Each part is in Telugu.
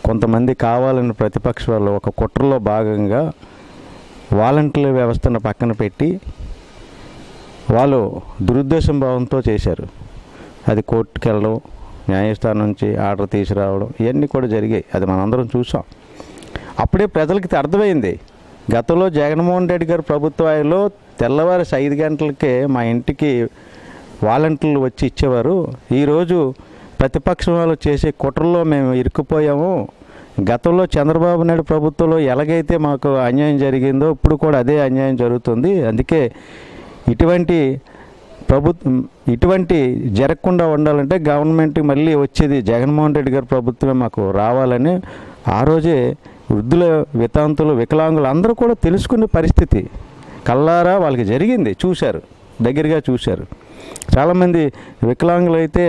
కొంతమంది కావాలని ప్రతిపక్ష వాళ్ళు ఒక కుట్రలో భాగంగా వాలంటీర్ వ్యవస్థను పక్కన పెట్టి వాళ్ళు దురుద్దేశం భావంతో చేశారు. అది కోర్టుకు వెళ్ళడం, న్యాయస్థానం నుంచి ఆర్డర్ తీసుకురావడం, ఇవన్నీ కూడా జరిగాయి. అది మనందరం చూసాం. అప్పుడే ప్రజలకి అర్థమైంది. గతంలో జగన్మోహన్ రెడ్డి గారు ప్రభుత్వంలో తెల్లవారి 5 గంటలకే మా ఇంటికి వాలంటీర్లు వచ్చి ఇచ్చేవారు. ఈరోజు ప్రతిపక్షం వాళ్ళు చేసే కుట్రలో మేము ఇరుక్కుపోయాము. గతంలో చంద్రబాబు నాయుడు ప్రభుత్వంలో ఎలాగైతే మాకు అన్యాయం జరిగిందో ఇప్పుడు కూడా అదే అన్యాయం జరుగుతుంది. అందుకే ఇటువంటి జరగకుండా ఉండాలంటే గవర్నమెంట్ మళ్ళీ వచ్చేది జగన్మోహన్ రెడ్డి గారి ప్రభుత్వమే మాకు రావాలని ఆ రోజే వృద్ధుల, వితంతులు, వికలాంగులు అందరూ కూడా తెలుసుకునే పరిస్థితి కల్లారా వాళ్ళకి జరిగింది. చూశారు, దగ్గరగా చూశారు. చాలామంది వికలాంగులు అయితే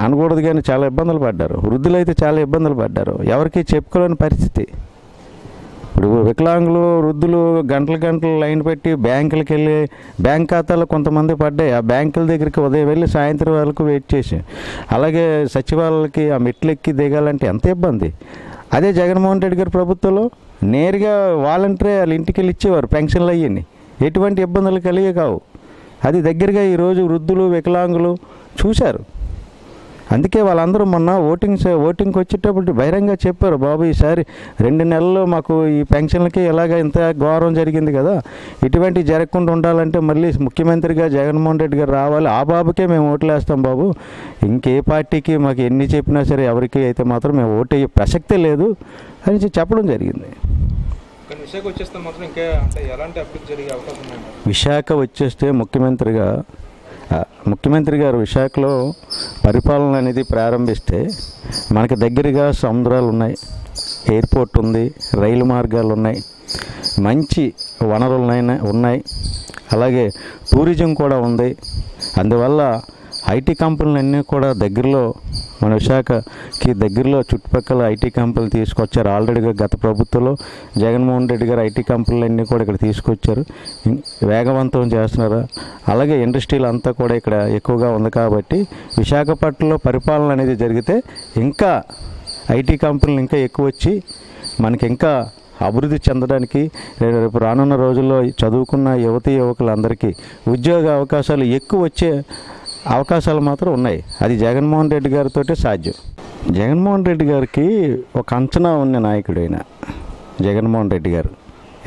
అనకూడదు కానీ చాలా ఇబ్బందులు పడ్డారు. వృద్ధులైతే చాలా ఇబ్బందులు పడ్డారు. ఎవరికి చెప్పుకోలేని పరిస్థితి. ఇప్పుడు వికలాంగులు, వృద్ధులు గంటలు లైన్ పెట్టి బ్యాంకులకు వెళ్ళి బ్యాంక్ ఖాతాలో కొంతమంది పడ్డాయి. ఆ బ్యాంకుల దగ్గరికి ఉదయం వెళ్ళి సాయంత్రం వరకు వెయిట్ చేసి, అలాగే సచివాలయాలకి ఆ మెట్లెక్కి దిగాలంటే ఎంత ఇబ్బంది. అదే జగన్మోహన్ రెడ్డి గారి ప్రభుత్వంలో నేరుగా వాలంటీరే వాళ్ళ ఇంటికి వెళ్ళి ఇచ్చేవారు. పెన్షన్లు అయ్యి ఎటువంటి ఇబ్బందులు కలిగే కావు. అది దగ్గరగా ఈరోజు వృద్ధులు, వికలాంగులు చూశారు. అందుకే వాళ్ళందరూ మొన్న ఓటింగ్కి వచ్చేటప్పుడు బహిరంగ చెప్పారు, బాబు ఈసారి 2 నెలల్లో మాకు ఈ పెన్షన్లకి ఇలాగ ఇంత ఘోరం జరిగింది కదా, ఇటువంటి జరగకుండా ఉండాలంటే మళ్ళీ ముఖ్యమంత్రిగా జగన్మోహన్ రెడ్డి గారు రావాలి, ఆ బాబుకే మేము ఓట్లు వేస్తాం బాబు, ఇంకే పార్టీకి మాకు ఎన్ని చెప్పినా సరే ఎవరికి అయితే మాత్రం మేము ఓటు వేయే ప్రసక్తే లేదు అని చెప్పడం జరిగింది. విశాఖ వచ్చేస్తే ముఖ్యమంత్రి గారు విశాఖలో పరిపాలన అనేది ప్రారంభిస్తే మనకి దగ్గరగా సముద్రాలు ఉన్నాయి, ఎయిర్పోర్ట్ ఉంది, రైలు మార్గాలు ఉన్నాయి, మంచి వనరులు ఉన్నాయి, అలాగే టూరిజం కూడా ఉంది. అందువల్ల ఐటీ కంపెనీలన్నీ కూడా దగ్గరలో, మన విశాఖకి దగ్గరలో చుట్టుపక్కల ఐటీ కంపెనీలు తీసుకొచ్చారు. ఆల్రెడీగా గత ప్రభుత్వంలో జగన్మోహన్ రెడ్డి గారు ఐటీ కంపెనీలన్నీ కూడా ఇక్కడ తీసుకొచ్చారు, వేగవంతం చేస్తున్నారు. అలాగే ఇండస్ట్రీలు అంతా కూడా ఇక్కడ ఎక్కువగా ఉంది. కాబట్టి విశాఖపట్నంలో పరిపాలన అనేది జరిగితే ఇంకా ఐటీ కంపెనీలు ఇంకా ఎక్కువ వచ్చి మనకి ఇంకా అభివృద్ధి చెందడానికి, రేపు రానున్న రోజుల్లో చదువుకున్న యువకులందరికీ ఉద్యోగ అవకాశాలు ఎక్కువ వచ్చే అవకాశాలు మాత్రం ఉన్నాయి. అది జగన్మోహన్ రెడ్డి గారితో సాధ్యం. జగన్మోహన్ రెడ్డి గారికి ఒక అంచనా ఉన్న నాయకుడు అయిన జగన్మోహన్ రెడ్డి గారు.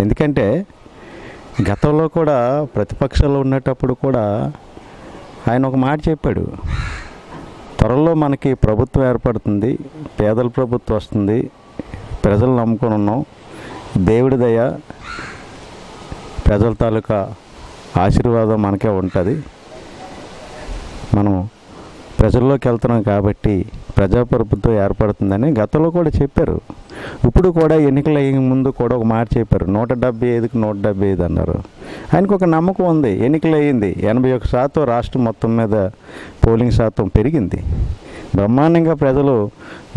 ఎందుకంటే గతంలో కూడా ప్రతిపక్షంలో ఉన్నప్పుడు కూడా ఆయన ఒక మాట చెప్పాడు, త్వరలో మనకి ప్రభుత్వం ఏర్పడుతుంది, పేదల ప్రభుత్వం వస్తుంది, ప్రజలు నమ్ముకొని ఉన్నాం, దేవుడి దయ, ప్రజల తాలూకా ఆశీర్వాదం మనకే ఉంటుంది, మనం ప్రజల్లోకి వెళ్తున్నాం కాబట్టి ప్రజాప్రభుత్వం ఏర్పడుతుందని గతంలో కూడా చెప్పారు. ఇప్పుడు కూడా ఎన్నికల ముందు కూడా ఒక మాట చెప్పారు, 175కి 175 అన్నారు. ఆయనకు ఒక నమ్మకం ఉంది. ఎన్నికలు అయ్యింది, 81% రాష్ట్రం మొత్తం మీద పోలింగ్ శాతం పెరిగింది. బ్రహ్మాండంగా ప్రజలు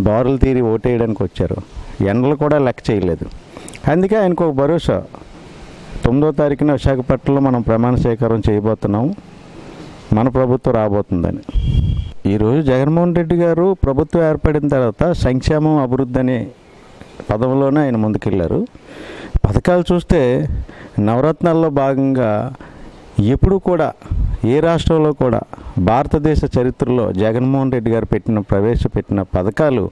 బారులు తీరి ఓటేయడానికి వచ్చారు. ఎండలు కూడా లెక్క చేయలేదు. అందుకే ఆయనకు ఒక భరోసా, 9వ తారీఖున విశాఖపట్నంలో మనం ప్రమాణ స్వీకారం చేయబోతున్నాము, మన ప్రభుత్వం రాబోతుందని. ఈరోజు జగన్మోహన్ రెడ్డి గారు ప్రభుత్వం ఏర్పడిన తర్వాత సంక్షేమం, అభివృద్ధి అనే పదంలోనే ఆయన ముందుకెళ్ళారు. పథకాలు చూస్తే నవరత్నాల్లో భాగంగా ఎప్పుడు కూడా ఏ రాష్ట్రంలో కూడా భారతదేశ చరిత్రలో జగన్మోహన్ రెడ్డి గారు ప్రవేశపెట్టిన పథకాలు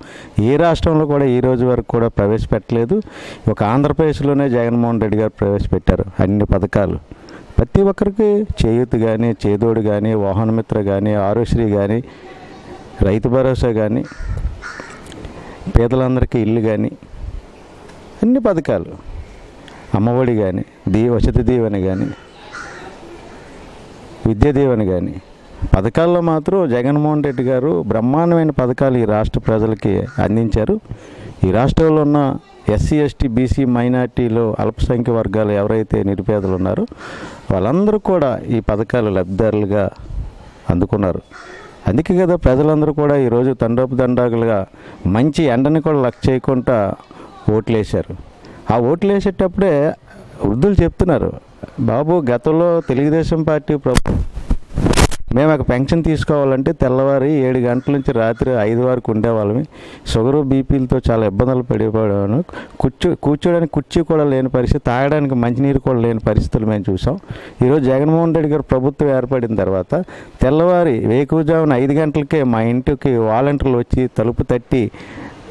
ఏ రాష్ట్రంలో కూడా ఈ రోజు వరకు కూడా ప్రవేశపెట్టలేదు. ఒక ఆంధ్రప్రదేశ్లోనే జగన్మోహన్ రెడ్డి గారు ప్రవేశపెట్టారు అన్ని పథకాలు. ప్రతి ఒక్కరికి చేయూత కానీ, చేదోడు కానీ, వాహనమిత్ర కానీ, ఆరోగ్యశ్రీ కానీ, రైతు భరోసా కానీ, పేదలందరికీ ఇల్లు కానీ, అన్ని పథకాలు, అమ్మఒడి కానీ, వసతి దీవెన కానీ, విద్యా దీవెన కానీ, పథకాల్లో మాత్రం జగన్మోహన్ రెడ్డి గారు బ్రహ్మాండమైన పథకాలు ఈ రాష్ట్ర ప్రజలకి అందించారు. ఈ రాష్ట్రంలో ఉన్న ఎస్సీ, ఎస్టీ, బీసీ, మైనార్టీలు, అల్పసంఖ్య వర్గాలు ఎవరైతే నిరుపేదలు ఉన్నారో వాళ్ళందరూ కూడా ఈ పథకాలు లబ్ధిదారులుగా అందుకున్నారు. అందుకే కదా ప్రజలందరూ కూడా ఈరోజు తండోపతండాలుగా మంచి ఎండని కూడా లెక్క చేయకుండా ఓట్లు వేశారు. ఆ ఓట్లు వేసేటప్పుడే వృద్ధులు చెప్తున్నారు, బాబు గతంలో తెలుగుదేశం పార్టీ మేము ఒక పెన్షన్ తీసుకోవాలంటే తెల్లవారి 7 గంటల నుంచి రాత్రి 5 వరకు ఉండేవాళ్ళమి. షుగరు బీపీలతో చాలా ఇబ్బందులు పడిపోయాను. కూర్చోడానికి కుర్చీ కూడా లేని పరిస్థితి, తాగడానికి మంచినీరు కూడా లేని పరిస్థితులు మేము చూసాం. ఈరోజు జగన్మోహన్ రెడ్డి గారు ప్రభుత్వం ఏర్పడిన తర్వాత తెల్లవారి వేకువజామున 5 గంటలకే మా ఇంటికి వాలంటీర్లు వచ్చి తలుపు తట్టి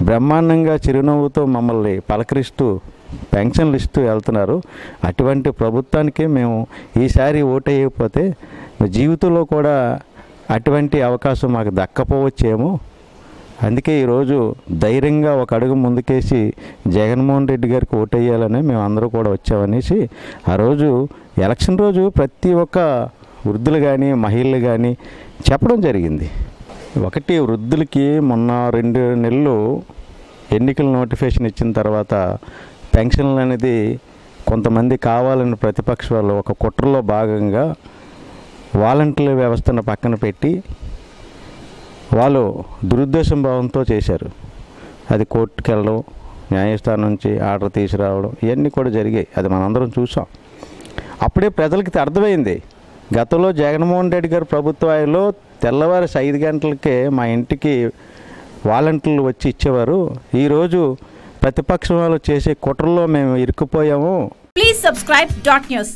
బ్రహ్మాండంగా చిరునవ్వుతో మమ్మల్ని పలకరిస్తూ పెన్షన్ లిస్టు వెళ్తున్నారు. అటువంటి ప్రభుత్వానికి మేము ఈసారి ఓటేయకపోతే జీవితంలో కూడా అటువంటి అవకాశం మాకు దక్కపోవచ్చేమో. అందుకే ఈరోజు ధైర్యంగా ఒక అడుగు ముందుకేసి జగన్మోహన్ రెడ్డి గారికి ఓటేయాలని మేము అందరూ కూడా వచ్చామనేసి ఆ రోజు ఎలక్షన్ రోజు ప్రతి ఒక్క వృద్ధులు కానీ మహిళలు కానీ చెప్పడం జరిగింది. ఒకటి వృద్ధులకి మొన్న 2 నెలలు ఎన్నికల నోటిఫికేషన్ ఇచ్చిన తర్వాత పెన్షన్లు అనేది కొంతమంది కావాలని ప్రతిపక్ష వాళ్ళు ఒక కుట్రలో భాగంగా వాలంటీర్ల వ్యవస్థను పక్కన పెట్టి వాళ్ళు దురుద్దేశం భావంతో చేశారు. అది కోర్టుకు వెళ్ళడం, న్యాయస్థానం నుంచి ఆర్డర్ తీసుకురావడం ఇవన్నీ కూడా జరిగాయి. అది మనందరం చూసాం. అప్పుడే ప్రజలకి అర్థమైంది. గతంలో జగన్మోహన్ రెడ్డి గారు ప్రభుత్వంలో తెల్లవారి 5 గంటలకే మా ఇంటికి వాలంటీర్లు వచ్చి ఇచ్చేవారు. ఈరోజు ప్రతిపక్షం వాళ్ళు చేసే కుట్రలో మేము ఇరుక్కుపోయాము. Please subscribe .news.